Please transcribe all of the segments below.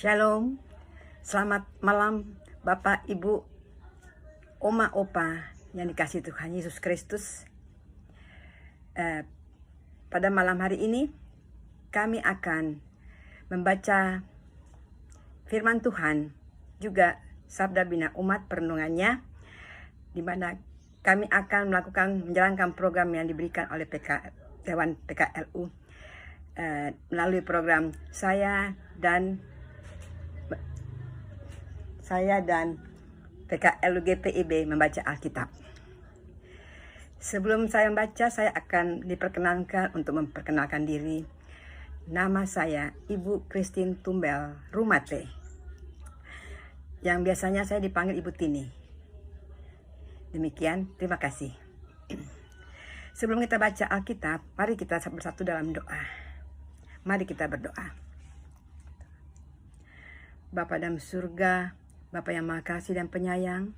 Shalom, selamat malam Bapak, Ibu, Oma, Opa yang dikasihi Tuhan Yesus Kristus. Pada malam hari ini kami akan membaca firman Tuhan, juga Sabda Bina Umat perenungannya, di mana kami akan menjalankan program yang diberikan oleh Dewan PKLU melalui program saya dan PKLU GPIB membaca Alkitab. Sebelum saya membaca, saya akan diperkenankan untuk memperkenalkan diri. Nama saya Ibu Christine Tumbel Rumate, yang biasanya saya dipanggil Ibu Tini. Demikian, terima kasih. Sebelum kita baca Alkitab, mari kita bersatu dalam doa. Mari kita berdoa. Bapa dalam surga, Bapa yang Maha Kasih dan Penyayang,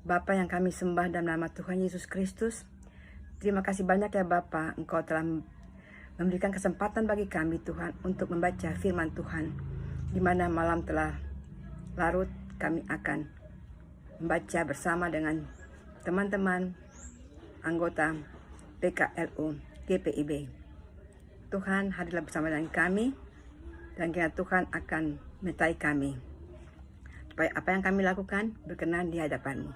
Bapa yang kami sembah dalam nama Tuhan Yesus Kristus, terima kasih banyak ya Bapa, Engkau telah memberikan kesempatan bagi kami Tuhan untuk membaca firman Tuhan. Di mana malam telah larut, kami akan membaca bersama dengan teman-teman anggota PKLU GPIB. Tuhan hadirlah bersama dengan kami, dan kiranya Tuhan akan menyertai kami, supaya apa yang kami lakukan berkenan di hadapan-Mu.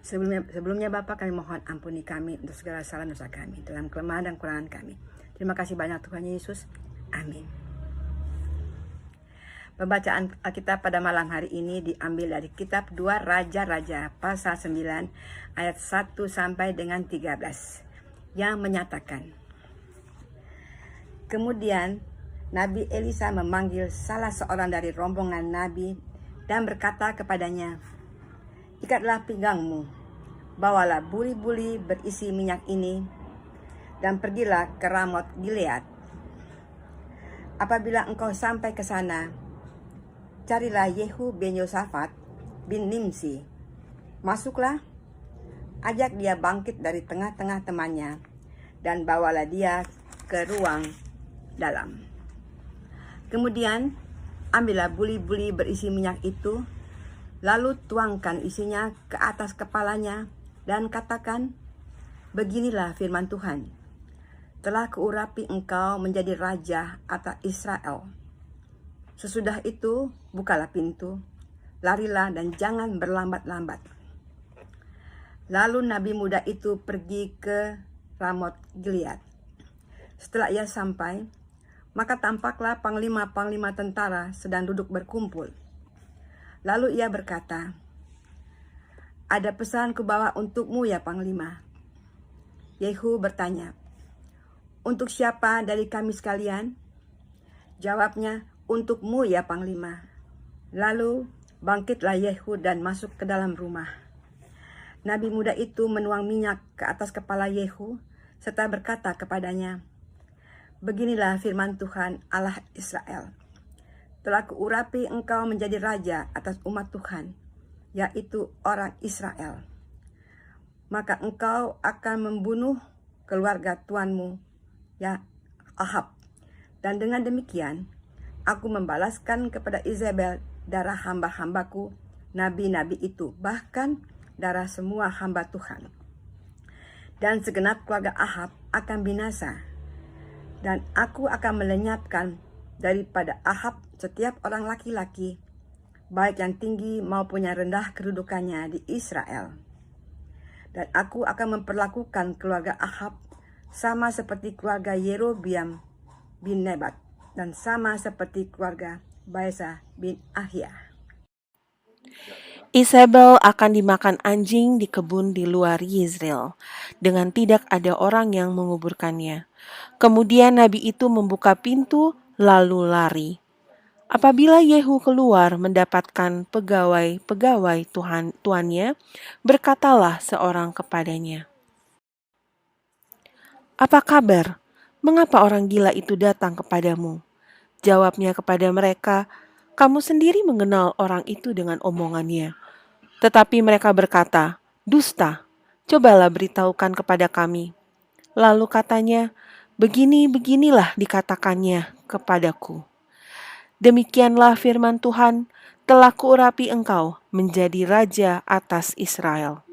Sebelumnya Bapa, kami mohon ampuni kami untuk segala salah dosa kami, dalam kelemahan dan kekurangan kami. Terima kasih banyak Tuhan Yesus. Amin. Pembacaan Alkitab pada malam hari ini diambil dari kitab 2 Raja-Raja pasal 9 ayat 1 sampai dengan 13 yang menyatakan, kemudian Nabi Elisa memanggil salah seorang dari rombongan Nabi dan berkata kepadanya, ikatlah pinggangmu, bawalah buli-buli berisi minyak ini, dan pergilah ke Ramot Gilead. Apabila engkau sampai ke sana, carilah Yehu bin Yosafat bin Nimsi. Masuklah, ajak dia bangkit dari tengah-tengah temannya, dan bawalah dia ke ruang dalam. Kemudian ambillah buli-buli berisi minyak itu, lalu tuangkan isinya ke atas kepalanya, dan katakan, beginilah firman Tuhan, telah kuurapi engkau menjadi raja atas Israel. Sesudah itu bukalah pintu, larilah dan jangan berlambat-lambat. Lalu nabi muda itu pergi ke Ramot Gilead. Setelah ia sampai, maka tampaklah panglima-panglima tentara sedang duduk berkumpul. Lalu ia berkata, ada pesan kubawa untukmu ya panglima. Yehu bertanya, untuk siapa dari kami sekalian? Jawabnya, untukmu ya panglima. Lalu bangkitlah Yehu dan masuk ke dalam rumah. Nabi muda itu menuang minyak ke atas kepala Yehu serta berkata kepadanya, beginilah firman Tuhan Allah Israel, telah kuurapi engkau menjadi raja atas umat Tuhan, yaitu orang Israel. Maka engkau akan membunuh keluarga tuanmu, ya Ahab. Dan dengan demikian, aku membalaskan kepada Izebel darah hamba-hambaku, nabi-nabi itu, bahkan darah semua hamba Tuhan. Dan segenap keluarga Ahab akan binasa. Dan aku akan melenyapkan daripada Ahab setiap orang laki-laki, baik yang tinggi maupun yang rendah kedudukannya di Israel. Dan aku akan memperlakukan keluarga Ahab sama seperti keluarga Yerobiam bin Nebat, dan sama seperti keluarga Baesa bin Ahia. Isabel akan dimakan anjing di kebun di luar Yezreel, dengan tidak ada orang yang menguburkannya. Kemudian nabi itu membuka pintu lalu lari. Apabila Yehu keluar mendapatkan pegawai-pegawai tuannya, berkatalah seorang kepadanya, apa kabar? Mengapa orang gila itu datang kepadamu? Jawabnya kepada mereka, kamu sendiri mengenal orang itu dengan omongannya. Tetapi mereka berkata, dusta, cobalah beritahukan kepada kami. Lalu katanya, begini-beginilah dikatakannya kepadaku. Demikianlah firman Tuhan, telah kuurapi engkau menjadi raja atas Israel.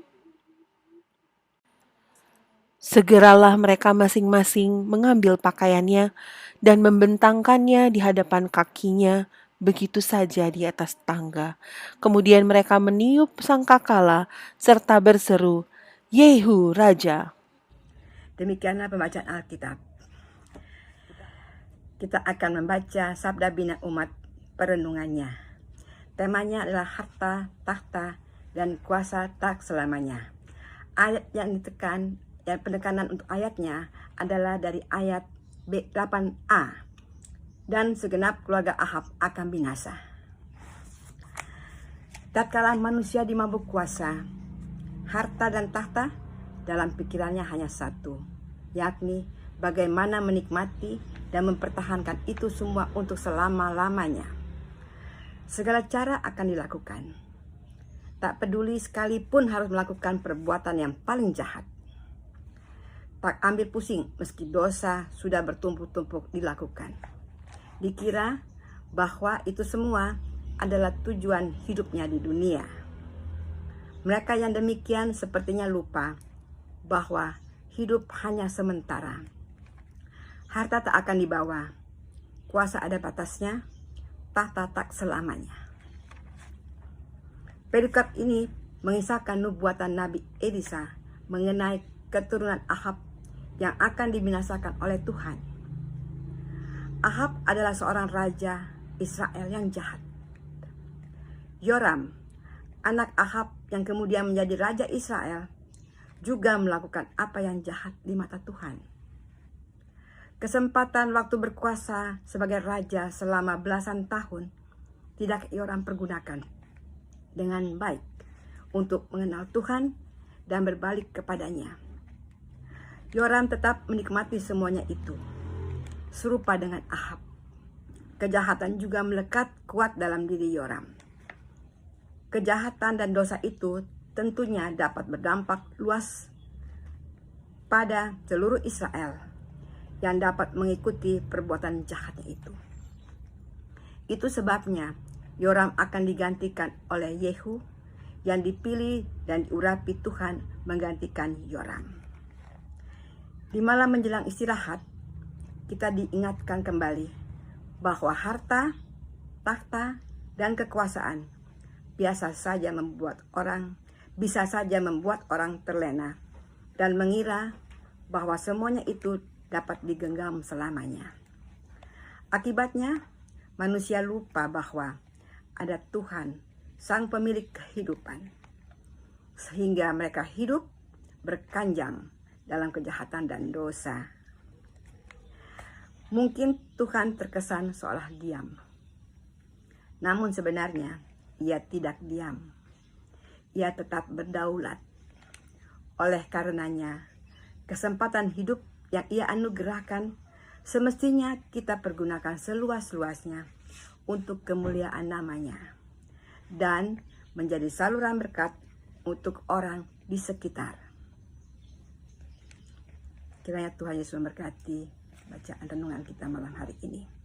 Segeralah mereka masing-masing mengambil pakaiannya dan membentangkannya di hadapan kakinya, begitu saja di atas tangga. Kemudian mereka meniup sangkakala serta berseru, Yehu Raja. Demikianlah pembacaan Alkitab. Kita akan membaca Sabda Bina Umat perenungannya. Temanya adalah harta, takhta, dan kuasa tak selamanya. Ayat yang penekanan untuk ayatnya adalah dari ayat 8a. Dan segenap keluarga Ahab akan binasa. Tatkala manusia dimabuk kuasa, harta dan takhta dalam pikirannya hanya satu, yakni bagaimana menikmati dan mempertahankan itu semua untuk selama-lamanya. Segala cara akan dilakukan. Tak peduli sekalipun harus melakukan perbuatan yang paling jahat. Tak ambil pusing meski dosa sudah bertumpuk-tumpuk dilakukan. Dikira bahwa itu semua adalah tujuan hidupnya di dunia. Mereka yang demikian sepertinya lupa bahwa hidup hanya sementara. Harta tak akan dibawa, kuasa ada batasnya, tahta tak selamanya. Perikop ini mengisahkan nubuatan Nabi Elisa mengenai keturunan Ahab yang akan dibinasakan oleh Tuhan. Ahab adalah seorang raja Israel yang jahat. Yoram, anak Ahab yang kemudian menjadi raja Israel, juga melakukan apa yang jahat di mata Tuhan. Kesempatan waktu berkuasa sebagai raja selama belasan tahun tidak Yoram pergunakan dengan baik untuk mengenal Tuhan dan berbalik kepadanya. Yoram tetap menikmati semuanya itu, serupa dengan Ahab. Kejahatan juga melekat kuat dalam diri Yoram. Kejahatan dan dosa itu tentunya dapat berdampak luas pada seluruh Israel yang dapat mengikuti perbuatan jahatnya itu. Itu sebabnya Yoram akan digantikan oleh Yehu yang dipilih dan diurapi Tuhan menggantikan Yoram. Di malam menjelang istirahat, kita diingatkan kembali bahwa harta, takhta, dan kekuasaan bisa saja membuat orang terlena dan mengira bahwa semuanya itu dapat digenggam selamanya. Akibatnya, manusia lupa bahwa ada Tuhan, Sang Pemilik kehidupan, sehingga mereka hidup berkanjang dalam kejahatan dan dosa. Mungkin Tuhan terkesan seolah diam, namun sebenarnya Ia tidak diam. Ia tetap berdaulat. Oleh karenanya, kesempatan hidup yang Ia anugerahkan semestinya kita pergunakan seluas-luasnya untuk kemuliaan nama-Nya dan menjadi saluran berkat untuk orang di sekitar. Kiranya Tuhan Yesus memberkati bacaan renungan kita malam hari ini.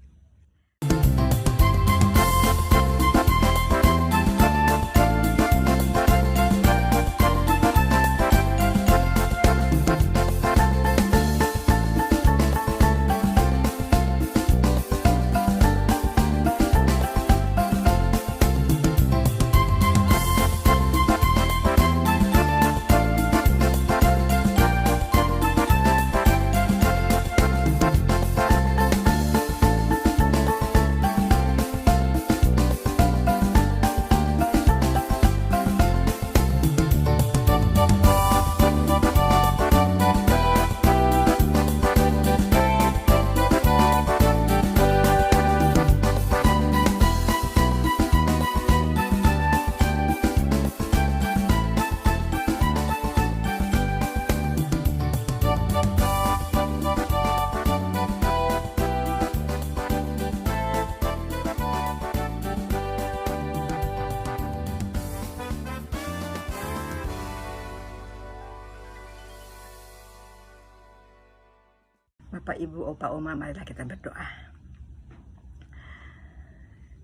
Bapak, Ibu, Opa, Oma, marilah kita berdoa.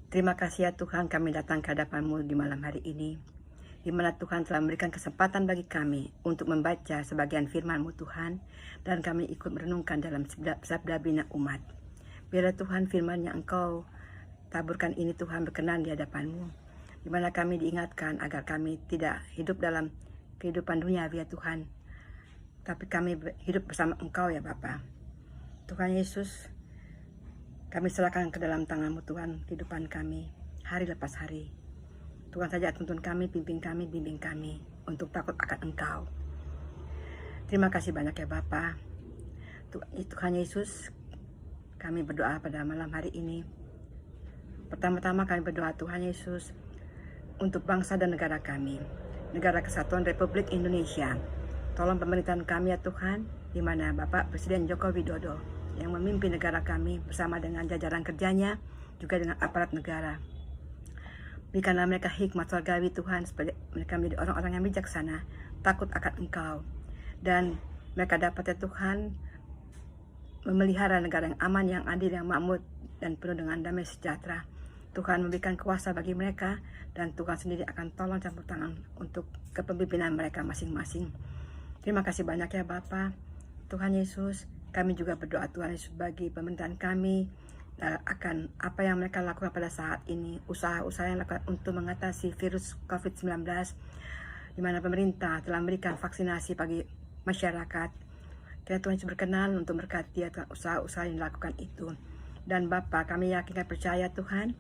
Terima kasih ya Tuhan, kami datang ke hadapan-Mu di malam hari ini, di mana Tuhan telah memberikan kesempatan bagi kami untuk membaca sebagian firman-Mu Tuhan, dan kami ikut merenungkan dalam sabda bina umat. Biarlah Tuhan firman yang Engkau taburkan ini Tuhan berkenan di hadapan-Mu, di mana kami diingatkan agar kami tidak hidup dalam kehidupan dunia ya Tuhan, tapi kami hidup bersama Engkau ya Bapa. Tuhan Yesus, kami serahkan ke dalam tangan-Mu Tuhan kehidupan kami, hari lepas hari. Tuhan saja tuntun kami, bimbing kami untuk takut akan Engkau. Terima kasih banyak ya Bapa. Tuhan Yesus, kami berdoa pada malam hari ini. Pertama-tama kami berdoa Tuhan Yesus untuk bangsa dan negara kami, Negara Kesatuan Republik Indonesia. Tolong pemerintahan kami ya Tuhan, di mana Bapak Presiden Joko Widodo yang memimpin negara kami bersama dengan jajaran kerjanya, juga dengan aparat negara. Berikanlah mereka hikmat surgawi Tuhan, supaya mereka menjadi orang-orang yang bijaksana, takut akan Engkau. Dan mereka dapat ya Tuhan memelihara negara yang aman, yang adil, yang makmur, dan penuh dengan damai sejahtera. Tuhan memberikan kuasa bagi mereka, dan Tuhan sendiri akan tolong campur tangan untuk kepemimpinan mereka masing-masing. Terima kasih banyak ya Bapa. Tuhan Yesus, kami juga berdoa Tuhan Yesus bagi pemerintahan kami, akan apa yang mereka lakukan pada saat ini, usaha-usaha yang lakukan untuk mengatasi virus COVID-19, di mana pemerintah telah memberikan vaksinasi bagi masyarakat. Kiranya Tuhan Yesus berkenan untuk berkati usaha-usaha yang dilakukan itu. Dan Bapa, kami yakin dan percaya Tuhan,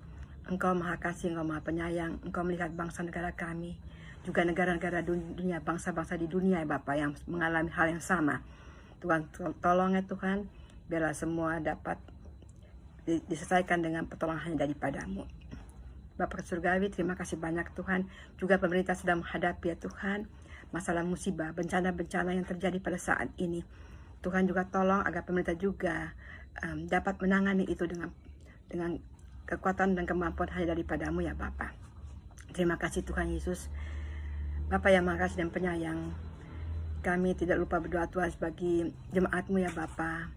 Engkau Maha Kasih, Engkau Maha Penyayang, Engkau melihat bangsa negara kami, juga negara-negara dunia, bangsa-bangsa di dunia ya Bapa yang mengalami hal yang sama. Tuhan tolong ya Tuhan, biarlah semua dapat diselesaikan dengan pertolongan hanya daripada-Mu. Bapa Surgawi, terima kasih banyak Tuhan. Juga pemerintah sedang menghadapi ya Tuhan masalah musibah, bencana-bencana yang terjadi pada saat ini. Tuhan juga tolong agar pemerintah juga dapat menangani itu dengan kekuatan dan kemampuan hanya daripada-Mu ya Bapa. Terima kasih Tuhan Yesus. Bapa yang Maha Kasih dan Penyayang, kami tidak lupa berdoa Tuhan bagi jemaat-Mu ya Bapa,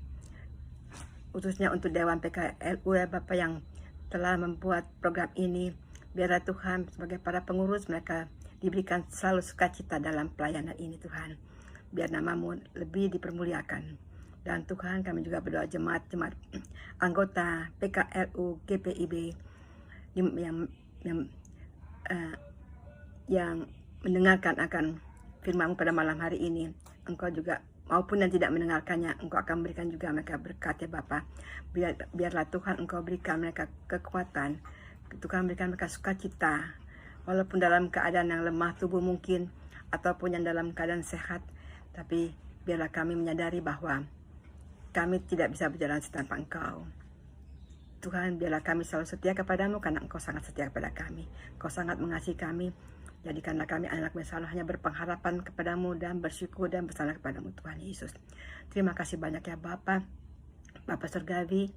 khususnya untuk Dewan PKLU ya Bapa yang telah membuat program ini. Biarlah Tuhan sebagai para pengurus mereka diberikan selalu sukacita dalam pelayanan ini Tuhan. Biar nama-Mu lebih dipermuliakan. Dan Tuhan, kami juga berdoa jemaat-jemaat anggota PKLU GPIB yang mendengarkan akan firman-Mu pada malam hari ini. Engkau juga, maupun yang tidak mendengarkannya, Engkau akan berikan juga mereka berkat ya Bapa. Biarlah Tuhan Engkau berikan mereka kekuatan, Tuhan berikan mereka sukacita, walaupun dalam keadaan yang lemah tubuh mungkin, ataupun yang dalam keadaan sehat. Tapi biarlah kami menyadari bahwa kami tidak bisa berjalan tanpa Engkau. Tuhan, biarlah kami selalu setia kepada-Mu, karena Engkau sangat setia kepada kami. Engkau sangat mengasihi kami. Jadikanlah kami anak-anak yang selalu hanya berpengharapan kepada-Mu dan bersyukur dan bersalah kepada-Mu Tuhan Yesus. Terima kasih banyak ya Bapa. Bapa Surgawi,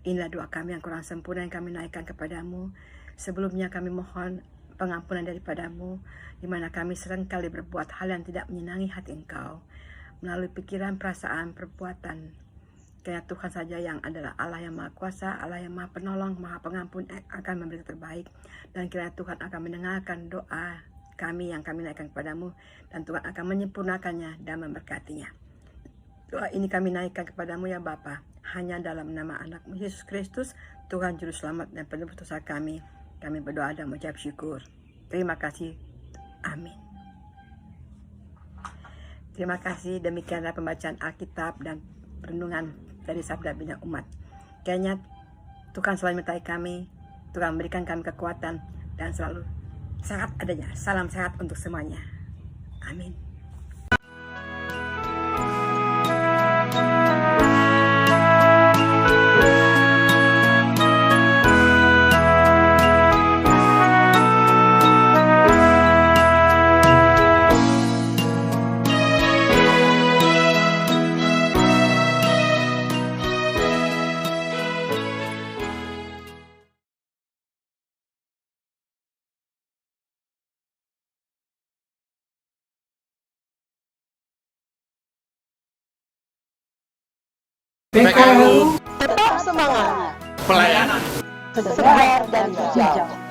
inilah doa kami yang kurang sempurna yang kami naikkan kepada-Mu. Sebelumnya kami mohon pengampunan daripada-Mu, di mana kami seringkali berbuat hal yang tidak menyenangi hati Engkau, melalui pikiran, perasaan, perbuatan. Kiranya Tuhan saja yang adalah Allah yang Maha Kuasa, Allah yang Maha Penolong, Maha Pengampun akan memberi terbaik. Dan kiranya Tuhan akan mendengarkan doa kami yang kami naikkan kepada-Mu, dan Tuhan akan menyempurnakannya dan memberkatinya. Doa ini kami naikkan kepada-Mu ya Bapa, hanya dalam nama anak-Mu Yesus Kristus, Tuhan Juru Selamat dan Penebus dosa kami. Kami berdoa dan mengucap syukur. Terima kasih. Amin. Terima kasih. Demikianlah pembacaan Alkitab dan renungan dari Sabda Bina Umat. Kiranya Tuhan selalu menyertai kami, Tuhan memberikan kami kekuatan, dan selalu sehat adanya. Salam sehat untuk semuanya. Amin. PKLU Tetap semangat. Pelayanan segar dan hijau.